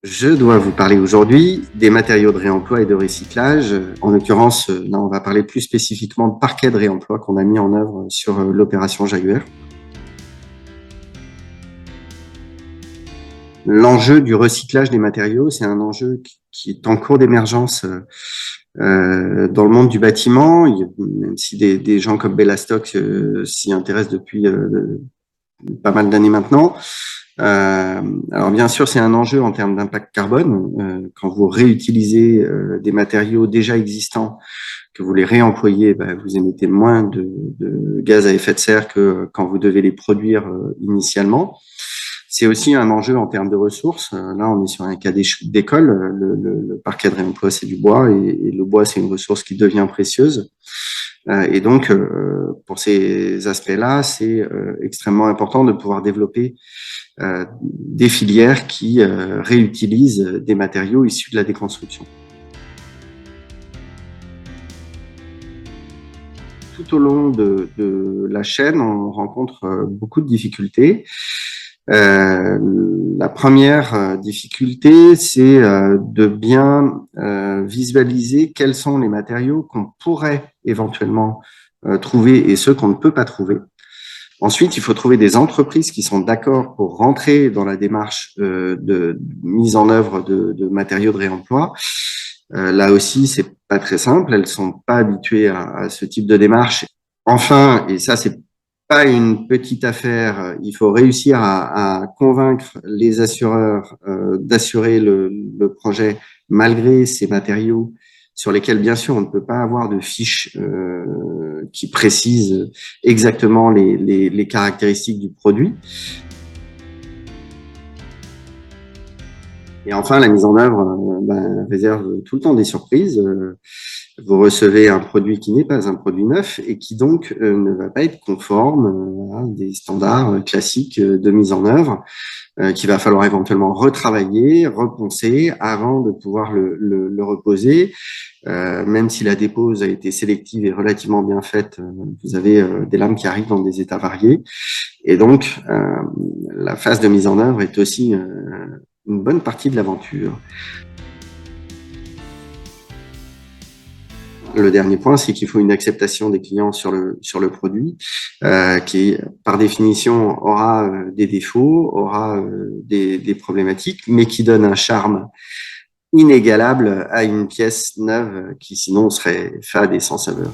Je dois vous parler aujourd'hui des matériaux de réemploi et de recyclage. En l'occurrence, là, on va parler plus spécifiquement de parquet de réemploi qu'on a mis en œuvre sur l'opération Jaguar. L'enjeu du recyclage des matériaux, c'est un enjeu qui est en cours d'émergence dans le monde du bâtiment, même si des gens comme Bellastock s'y intéressent depuis pas mal d'années maintenant. Alors bien sûr, c'est un enjeu en termes d'impact carbone. Quand vous réutilisez des matériaux déjà existants, que vous les réemployez, vous émettez moins de gaz à effet de serre que quand vous devez les produire initialement. C'est aussi un enjeu en termes de ressources. Là, on est sur un cas d'école. Le parquet de réemploi, c'est du bois et le bois, c'est une ressource qui devient précieuse. Et donc, pour ces aspects-là, c'est extrêmement important de pouvoir développer des filières qui réutilisent des matériaux issus de la déconstruction. Tout au long de la chaîne, on rencontre beaucoup de difficultés. La première difficulté, c'est de bien visualiser quels sont les matériaux qu'on pourrait éventuellement trouver et ceux qu'on ne peut pas trouver. Ensuite, il faut trouver des entreprises qui sont d'accord pour rentrer dans la démarche de mise en œuvre de matériaux de réemploi. Là aussi, c'est pas très simple. Elles sont pas habituées à ce type de démarche. Enfin, et ça, c'est pas une petite affaire, il faut réussir à convaincre les assureurs d'assurer le projet malgré ces matériaux sur lesquels, bien sûr, on ne peut pas avoir de fiches qui précisent exactement les caractéristiques du produit. Et enfin, la mise en œuvre réserve tout le temps des surprises. Vous recevez un produit qui n'est pas un produit neuf et qui donc ne va pas être conforme à des standards classiques de mise en œuvre qu'il va falloir éventuellement retravailler, reponcer avant de pouvoir le reposer. Même si la dépose a été sélective et relativement bien faite, vous avez des lames qui arrivent dans des états variés. Et donc, la phase de mise en œuvre est aussi une bonne partie de l'aventure. Le dernier point, c'est qu'il faut une acceptation des clients sur le produit, qui par définition aura des défauts, aura des problématiques, mais qui donne un charme inégalable à une pièce neuve qui sinon serait fade et sans saveur.